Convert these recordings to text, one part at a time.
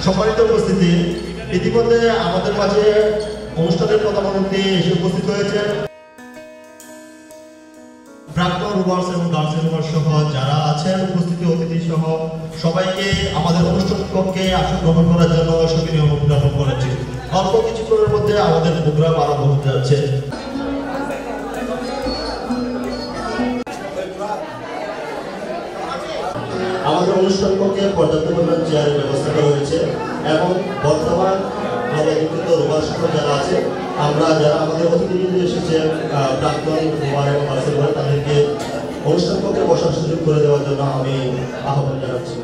সম্মানিত উপস্থিতি, ইতিমধ্যে আমাদের মাঝে অনুষ্ঠানের প্রধান অতিথি এসে উপস্থিত হয়েছে। প্রাক্তন রুবার্স এবং গার্লস ইউনিভার্স সহ যারা আছেন উপস্থিত অতিথি সহ সবাইকে আমাদের অনুষ্ঠান কক্ষে আসন গ্রহণ করার জন্য সবিনয় অভিনন্দন করেছি। অল্প কিছুক্ষণের মধ্যে আমাদের প্রোগ্রাম আরম্ভ হতে যাচ্ছে। আমাদের অনুষ্ঠান কক্ষে পর্যাপ্ত পরিমাণ চেয়ারের ব্যবস্থা করা হয়েছে এবং বর্তমান নবনির্মিত রুবার সহ যারা আছে আমরা যারা আমাদের অতিথিবৃন্দ এসেছেন প্রাক্তন রুবার এবং বাসের তাদেরকে অনুষ্ঠান কক্ষে বসার সুযোগ করে দেওয়ার জন্য আমি আহ্বান জানাচ্ছি।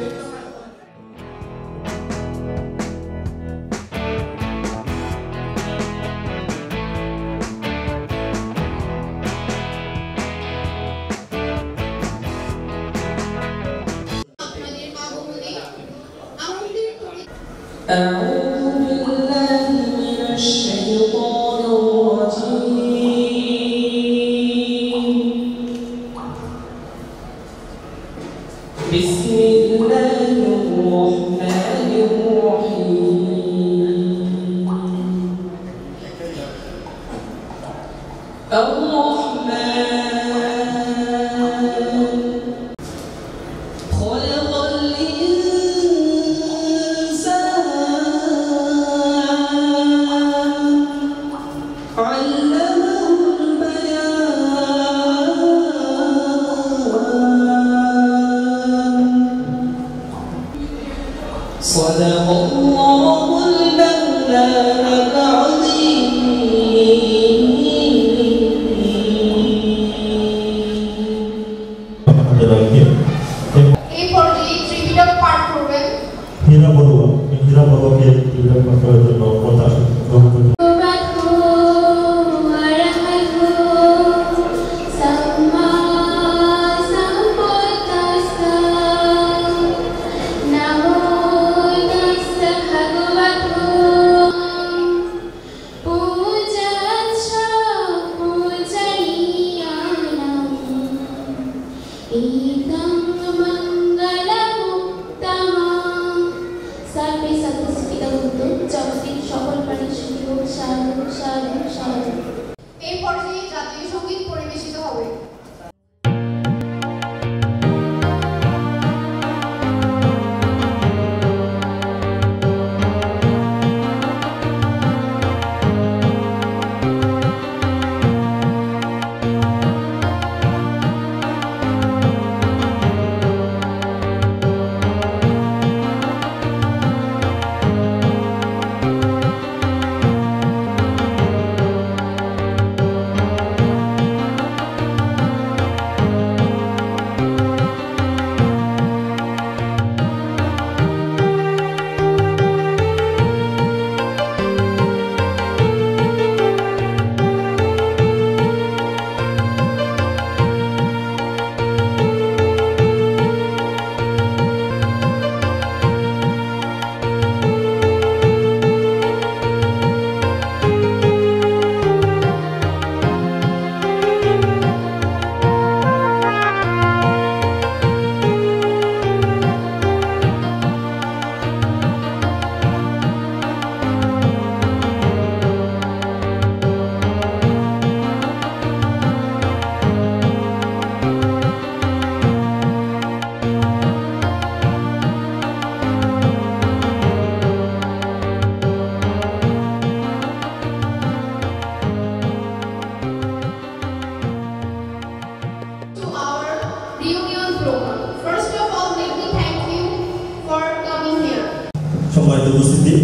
সম্মানিত উপস্থিতি,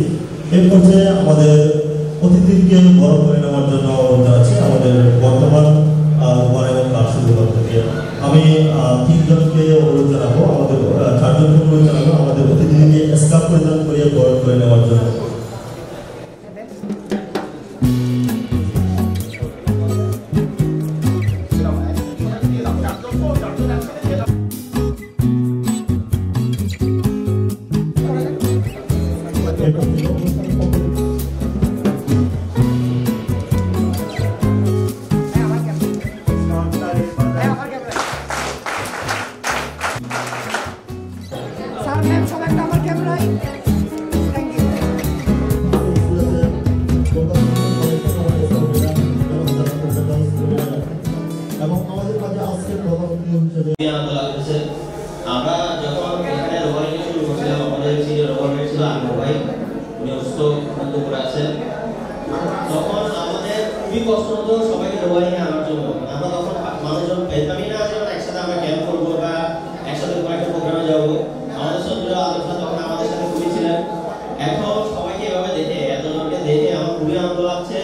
এই পর্যায়ে আমাদের অতিথিকে বরণ করে নেওয়ার জন্য অনুরোধ আছে আমাদের বর্তমান রুবার এবং গার্লস বিভাগ থেকে। আমি তিনজনকে অনুরোধ জানাবো, আমাদের চারজনকে অনুরোধ জানাবো আমাদের অতিথিকে স্কার্ফ পরিধান করিয়ে বরণ করে নেওয়ার জন্য। Sağ olun, sağ olun, আছে, তখন আমাদের খুবই কষ্ট হতো সবাইকে রোয়াইয়ে আনার জন্য। আমরা তখন মানুষজন পেতামই না যে একসাথে আমরা ক্যাম্প করবো বা একসাথে কোনো একটা প্রোগ্রামে যাবো। আমাদের সত্যি আলোচনা তখন আমাদের সাথে খুবই ছিলেন। এখন সবাইকে এভাবে দেখে, এতজনকে দেখে আমার খুবই আনন্দ লাগছে।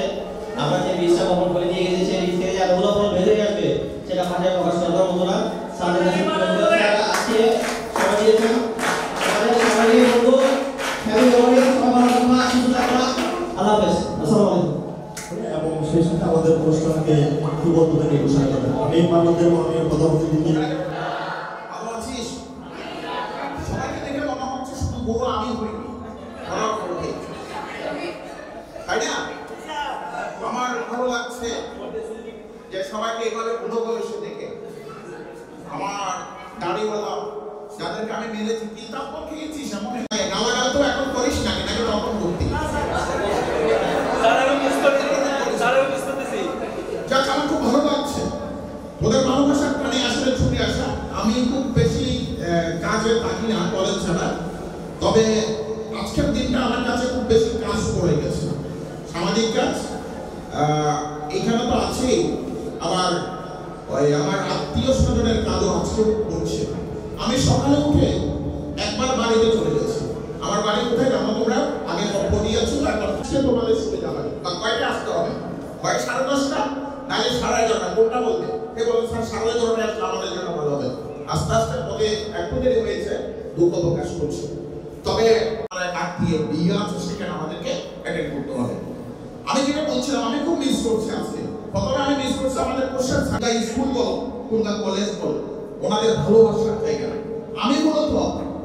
আমরা যে বীজটা বপন করে দিয়ে গেছি সেই বীজ থেকে যে এতগুলো ফল বেঁধে আসবে সেটা ভাষায় প্রকাশ করার মতো না। স্যারের কাছে আজকে সবাই দিয়েছেন, সবাইকে বলবো হ্যাপি হোলি, সবাই ভালো থাকবা, সুস্থ থাকবা, আল্লাহ হাফেজ, আসসালামু আলাইকুম। এবং সেই সাথে আমাদের অনুষ্ঠানকে কি বক্তব্য নিয়ে ঘোষণা করেন আমি মাননীয় মাননীয় প্রধানমন্ত্রী দিকে ভালো আছিস? সবাইকে দেখে মনে হচ্ছে শুধু বড় আমি হইনি, তাই না? আমার ভালো লাগছে যে সবাইকে এভাবে বুড়ো বয়সে দেখে। আমার দাড়িওয়ালা যাদেরকে আমি মেরেছি কি তারপর খেয়েছিস এমন গালাগাল তো এখন করিস নাকি নাকি তখন করতি? যাক, আমার খুব ভালো লাগছে ওদের ভালোবাসার প্রাণী আসলে ছুটে আসা। আমি খুব বেশি কাজে থাকি না কলেজ ছাড়া, তবে আজকের দিনটা আমার কাছে খুব বেশি কাজ পড়ে গেছে, সামাজিক কাজ। এখানে তো আছেই, আবার ওই আমার আত্মীয় স্বজনের কাজও আজকে করছে। আমি সকালে উঠে একবার বাড়িতে চলে গেছি। আমার বাড়ি কোথায় জানো তোমরা? আগে গল্প দিয়েছো, এখন সে তোমাদের সুবিধা হবে। কয়টা আসতে হবে? হয় 10:30 নাহলে 11:30, কোনটা বলবে? কে বলে স্যার 11:30 আসলে আমাদের জন্য ভালো হবে। আস্তে আস্তে পরে একটু দেরি হয়েছে, দুঃখ প্রকাশ করছি। তবে আমরা আত্মীয় বিয়ে আছে, সেখানে আমাদেরকে অ্যাটেন্ড করতে হবে। আমি যেটা বলছিলাম, আমি খুব মিস করছি আজকে। প্রথমে আমি মিস করছি আমাদের কোশ্চেন স্কুল বলো কিংবা কলেজ বলো, ওনাদের ভালোবাসার জায়গা। আমি মূলত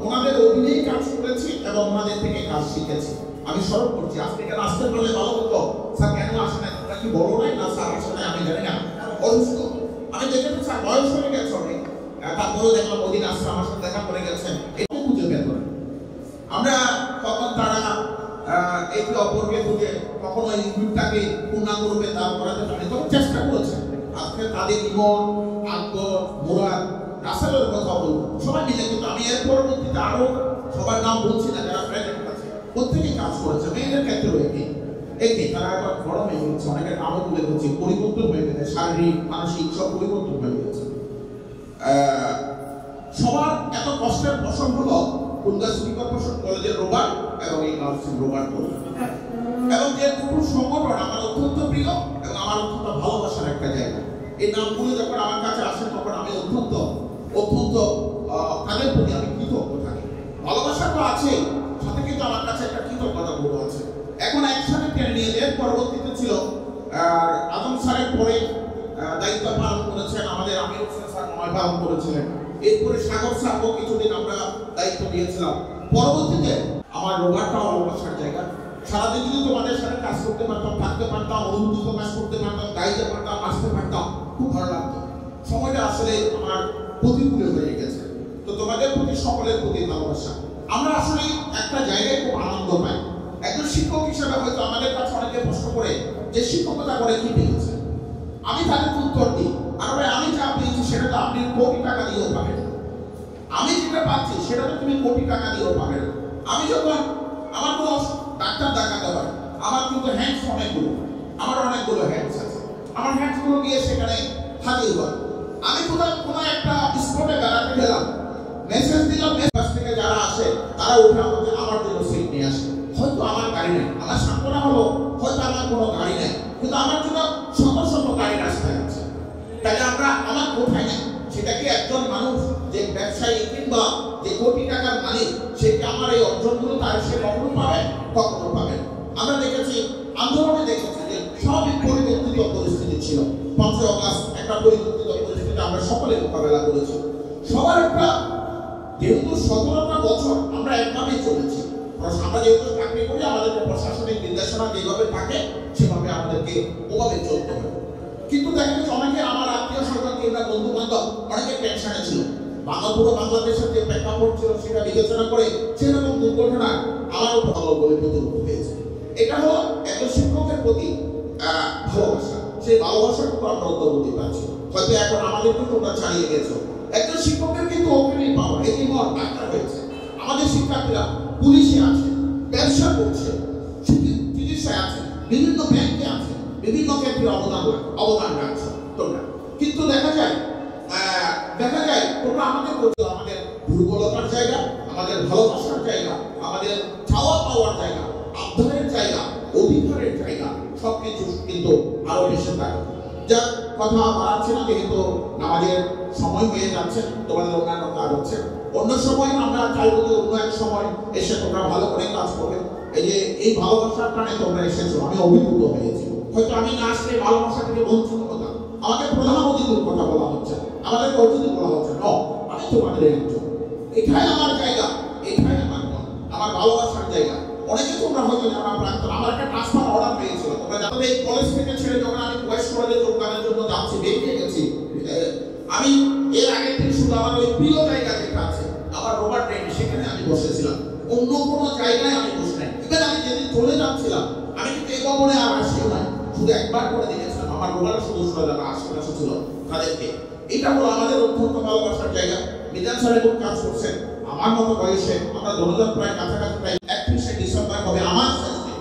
ওনাদের অধীনেই কাজ করেছি এবং ওনাদের থেকে কাজ শিখেছি। আমি স্মরণ করছি আজকে কেন আসতে পারলে ভালো হতো। স্যার কেন আসে না? তোমরা কি বড় নাই না স্যার আসে না? আমি জানি না, অসুস্থ। আমি দেখেছি স্যার বয়স হয়ে গেছে অনেক, তারপরেও দেখলাম ওদিন আসছে আমার সাথে দেখা করে গেছেন, এটা খুঁজে বের করে। আমরা তখন তারা একে অপরকে খুঁজে কখনো এই গ্রুপটাকে পূর্ণাঙ্গ রূপে দাঁড় করাতে পারে, তখন চেষ্টা করেছে। আজকে তাদের ইমন, আকবর, মুরাদ, রাসেলের কথা বলবো, সবাই মিলে। কিন্তু আমি এর পরবর্তীতে আরো সবার নাম বলছি না যারা প্রেজেন্ট আছে, প্রত্যেকে কাজ করেছে। মেয়েদের ক্ষেত্রেও একই তারা একবার বড় হয়ে গেছে, অনেকের নামও তুলে ধরছে, পরিবর্তন হয়ে গেছে, শারীরিক মানসিক সব পরিবর্তন হয়ে গেছে। সবার এত কষ্টের ফসল হলো খুলনা সিটি কর্পোরেশন কলেজের রোবার এবং এই গার্লসের রোবার কলেজ, এবং যে দুটো সংগঠন আমার অত্যন্ত প্রিয় এবং আমার অত্যন্ত ভালোবাসার একটা জায়গা। এই নামগুলো যখন আমার কাছে আসে তখন আমি অত্যন্ত তাদের প্রতি আমি কৃতজ্ঞ থাকি। ভালোবাসা তো আছে, সাথে কিন্তু আমার কাছে একটা কৃতজ্ঞতা বোধ আছে। এখন একসাথে টেনে নিয়ে এর পরবর্তীতে ছিল আজম স্যারের পরে দায়িত্ব পালন করেছেন আমাদের আমির হোসেন স্যার, মহায় পালন করেছিলেন। এরপরে সাগর স্যারও কিছুদিন আমরা দায়িত্ব দিয়েছিলাম। পরবর্তীতে আমার রোবারটাও ভালোবাসার জায়গা। সারাদিন যদি তোমাদের সাথে কাজ করতে পারতাম, থাকতে পারতাম, অনুভূতি প্রকাশ করতে পারতাম, গাইতে পারতাম, আসতে পারতাম, খুব ভালো লাগতো। সময়টা আসলে আমার প্রতিকূলে হয়ে গেছে। তো তোমাদের প্রতি সকলের প্রতি ভালোবাসা। আমরা আসলে একটা জায়গায় খুব আনন্দ পাই। একজন শিক্ষক হিসেবে হয়তো আমাদের কাছে অনেকে প্রশ্ন করে যে শিক্ষকতা করে কি পেয়েছে। আমি তাদের উত্তর দিই, আর ভাই আমি যা পেয়েছি সেটা তো আপনি কোটি টাকা দিয়েও পাবেন না। আমি যেটা পাচ্ছি সেটা তো তুমি কোটি টাকা দিয়েও পাবে না। আমি যখন আমার কোনো ডাক্তার দেখাতে হয়, আমার কিন্তু হ্যান্ডস অনেকগুলো, আমার অনেকগুলো হ্যান্ডস আছে। আমার হ্যান্ডসগুলো গিয়ে সেখানে হাজির হয়। আমি কোথাও কোনো একটা স্পটে বেড়াতে গেলাম, মেসেজ দিলাম, মেসেজ থেকে যারা আসে তারা উঠে আমাকে আমার জন্য সিট নিয়ে আসে। হয়তো আমার গাড়ি নেই, আমার সান্ত্বনা হলো হয়তো আমার কোনো গাড়ি নেই, কিন্তু আমার জন্য শত শত গাড়ি রাস্তায় আছে। তাহলে আমার কোথায় নেই? সেটা কি একজন মানুষ যে ব্যবসায়ী কিংবা যে কোটি টাকার মালিক, সে কি আমার এই অর্জনগুলো তার সে কখনো পাবে? কখনো পাবে। আমরা দেখেছি, আন্দোলনে দেখেছি যে সবই পরিবর্তিত পরিস্থিতি ছিল। 5ই আগস্ট একটা পরিবর্তিত পরিস্থিতি আমরা সকলে মোকাবেলা করেছি। সবার একটা যেহেতু 17টা বছর আমরা একভাবেই চলেছি। আমরা যেহেতু চাকরি করি, আমাদের প্রশাসনিক নির্দেশনা যেভাবে থাকে সেভাবে আমাদেরকে ওভাবে চলতে হবে। কিন্তু দেখা যাচ্ছে অনেকে আমার আত্মীয় স্বজন কিংবা বন্ধু বান্ধব অনেকে টেনশনে ছিল। পুরো বাংলাদেশের যে প্রেক্ষাপট ছিল সেটা বিবেচনা করে সেরকম দুর্ঘটনা আমারও ভালো বলে প্রতিরোধ হয়েছে। এটা হলো একজন শিক্ষকের প্রতি ভালোবাসা। সেই ভালোবাসাটুকু আমরা উদ্যোগী পাচ্ছি। হয়তো এখন আমাদেরকে তোমরা ছাড়িয়ে গেছো। একজন শিক্ষকের কিন্তু ওপেনিং পাওয়া, এই যে ডাক্তার হয়েছে, আমাদের শিক্ষার্থীরা পুলিশে আছে, ব্যবসা করছে, চিকিৎসায় আছে। বিভিন্ন ব্যাংকে আছে, বিভিন্ন ক্ষেত্রে অবদান রাখছে তোমরা। কিন্তু দেখা যায় তোমরা আমাদের বলছো আমাদের দুর্বলতার জায়গা, আমাদের ভালোবাসার জায়গা, আমাদের চাওয়া পাওয়ার জায়গা, আবদারের জায়গা, অধিকারের জায়গা সবকিছু কিন্তু আরো বেশি থাকে। যার কথা বাড়াচ্ছি না, যেহেতু আমাদের সময় হয়ে যাচ্ছে, তোমাদের অন্যান্য কাজ হচ্ছে। অন্য সময় আমরা চাইবো যে অন্য এক সময় এসে তোমরা ভালো করে কাজ করবে। এই যে এই ভালোবাসার কারণে তোমরা এসেছো, আমি অভিভূত হয়েছি। হয়তো আমি না আসলে ভালোবাসা থেকে বঞ্চিত হতাম। আমাকে প্রধান অতিথির কথা বলা হচ্ছে, আমাদেরকে অতিথি বলা হচ্ছে। আমি তোমাদের একজন, এটাই আমার জায়গা, এটাই আমার মন, আমার ভালোবাসার জায়গা। অনেকে তোমরা হয়তো জানা প্রাক্তন, আমার একটা ট্রান্সফার অর্ডার পেয়েছিল। তোমরা জানো এই কলেজ থেকে ছেড়ে যখন আমি বয়স কলেজে যোগদানের জন্য যাচ্ছি, বেরিয়ে গেছি, আমি এর আগের দিন শুধু আমার ওই প্রিয় জায়গা যেটা আছে আমার রোবট ট্রেন, সেখানে আমি বসেছিলাম, অন্য কোনো জায়গায় আমি বসে নাই। ইভেন আমি যেদিন চলে যাচ্ছিলাম আমি কিন্তু এই কবরে আর আসিও নাই, শুধু একবার করে দেখেছিলাম আমার রোবটের সদস্যরা যারা আশেপাশে ছিল তাদেরকে। এটা হলো আমাদের অত্যন্ত ভালোবাসার জায়গা। মিজান স্যার এখন কাজ করছেন আমার মতো বয়সে, আমরা দলদার প্রায় কাছাকাছি, প্রায় 31শে ডিসেম্বর হবে আমার শেষে,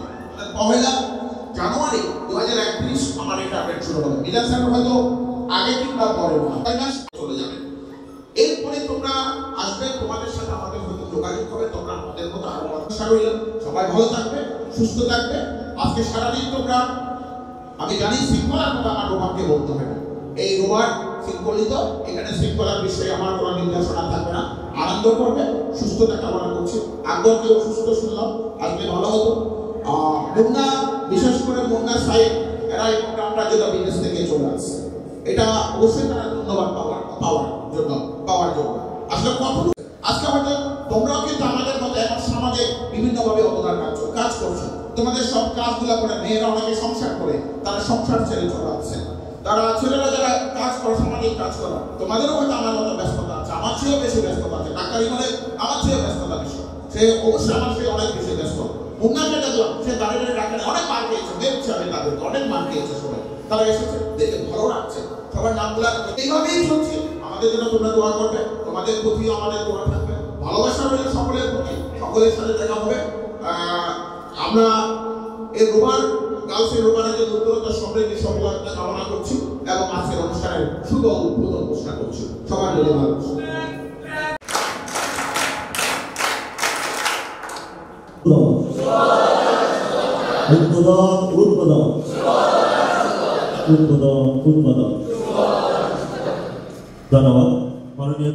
1 জানুয়ারি 2031 আমার এটা আপডেট শুরু হবে। মিজান স্যার হয়তো আগে কিংবা পরে চলে যাবে। এরপরে তোমরা আসবে, তোমাদের সাথে আমাদের হয়তো যোগাযোগ হবে, তোমরা আমাদের মতো আরো আশা রইলাম। সবাই ভালো থাকবে, সুস্থ থাকবে। আজকে সারাদিন তোমরা, আমি জানি শৃঙ্খলার কথা আমার রোমানকে বলতে হবে, এই রোমান শৃঙ্খলিত, এখানে শৃঙ্খলার বিষয়ে আমার কোনো নির্দেশনা থাকবে না। আনন্দ করবে, সুস্থতা কামনা করছি। আগ্রহকেও সুস্থ শুনলাম, আসলে ভালো হতো। মুন্না, বিশেষ করে মুন্না সাহেব, এরা এই প্রোগ্রামটা যেটা বিদেশ থেকে চলে আসছে, এটা অবশ্যই তারা ধন্যবাদ পাওয়ার জন্য আসলে কখনো। আজকে হয়তো তোমরাও কিন্তু আমাদের মতো এখন সমাজে বিভিন্নভাবে অবদান কাজ করছো। তোমাদের সব কাজগুলো করে মেয়েরা অনেকে সংসার করে, তারা সংসার ছেড়ে চলে আসছে। তারা ছেলেরা যারা কাজ করে, সামাজিক কাজ করে, তোমাদেরও হয়তো আমার মতো ব্যস্ততা আছে, আমার চেয়েও বেশি ব্যস্ততা আছে। ডাক্তারি করে আমার চেয়েও ব্যস্ততা বেশি, সে অবশ্যই আমার চেয়ে অনেক বেশি ব্যস্ত। মুন্নাকে দেখলাম, সে দাঁড়িয়ে ডাক্তারে অনেক মার খেয়েছে, দেখছি আমি তাদেরকে অনেক মার খেয়েছে সবাই। তারা এসেছে, দেখে ভালো লাগছে, সবার নামগুলো এইভাবেই চলছে। আমাদের জন্য তোমরা দোয়া করবে, তোমাদের প্রতিও আমাদের দোয়া থাকবে, ভালোবাসা রইল সকলের প্রতি, সকলের সাথে দেখা হবে। আমরা এই রোমান গার্লসের রোমানের যে উত্তরতা সমৃদ্ধি সফলতা কামনা করছি এবং আজকের অনুষ্ঠানের শুভ উদ্বোধন ঘোষণা করছি। সবার জন্য ভালো। ধন্যবাদ মাননীয়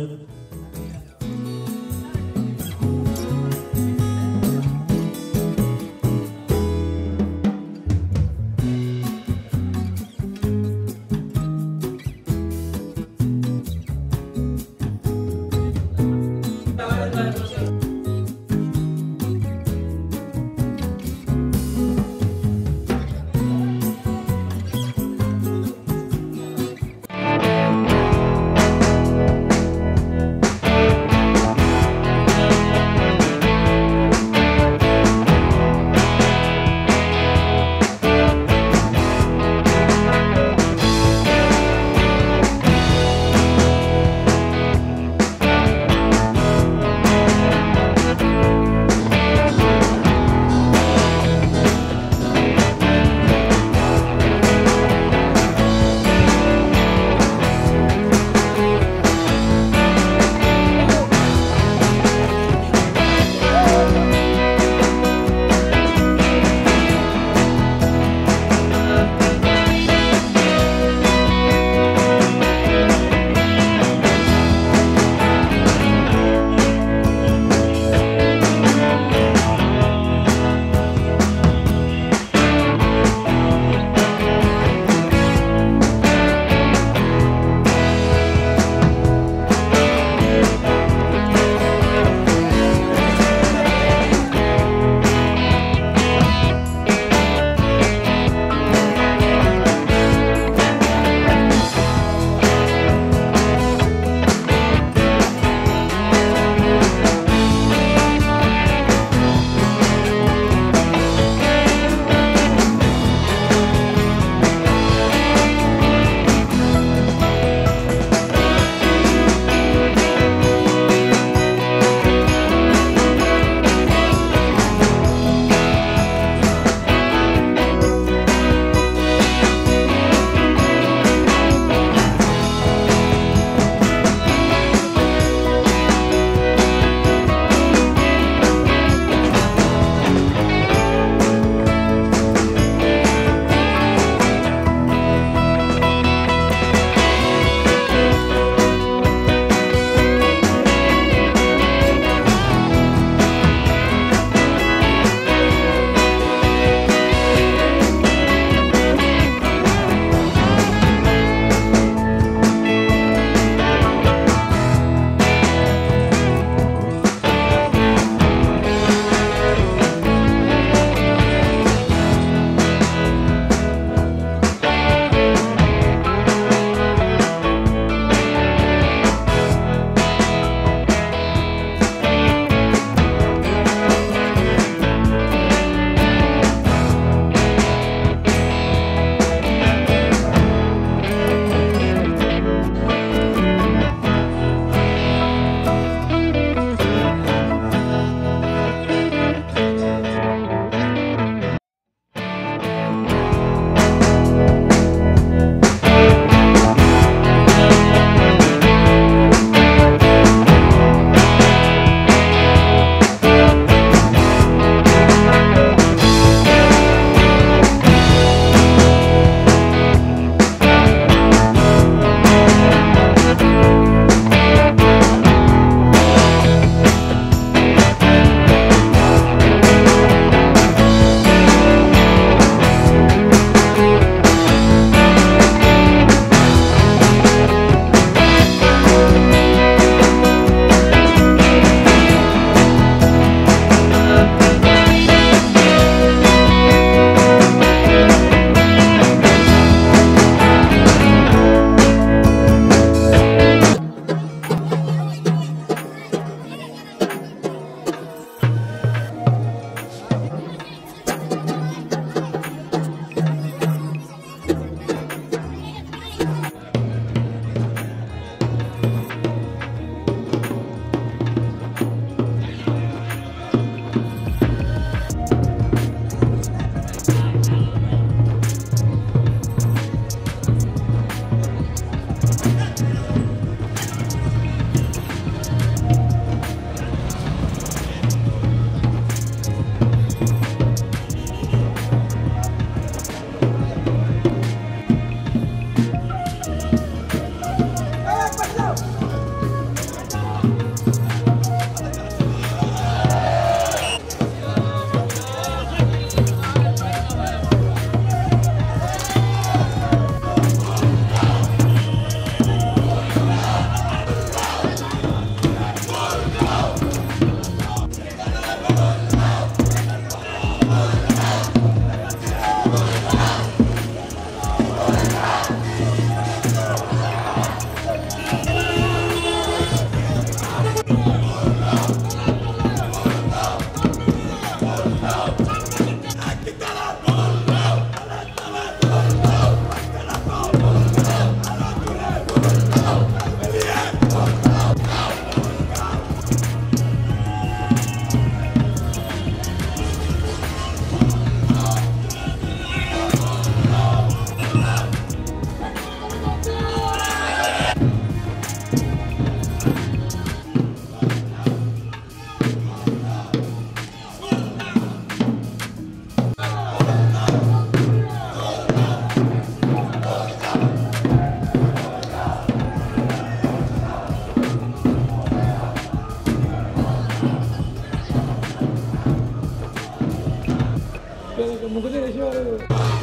মুখে এসে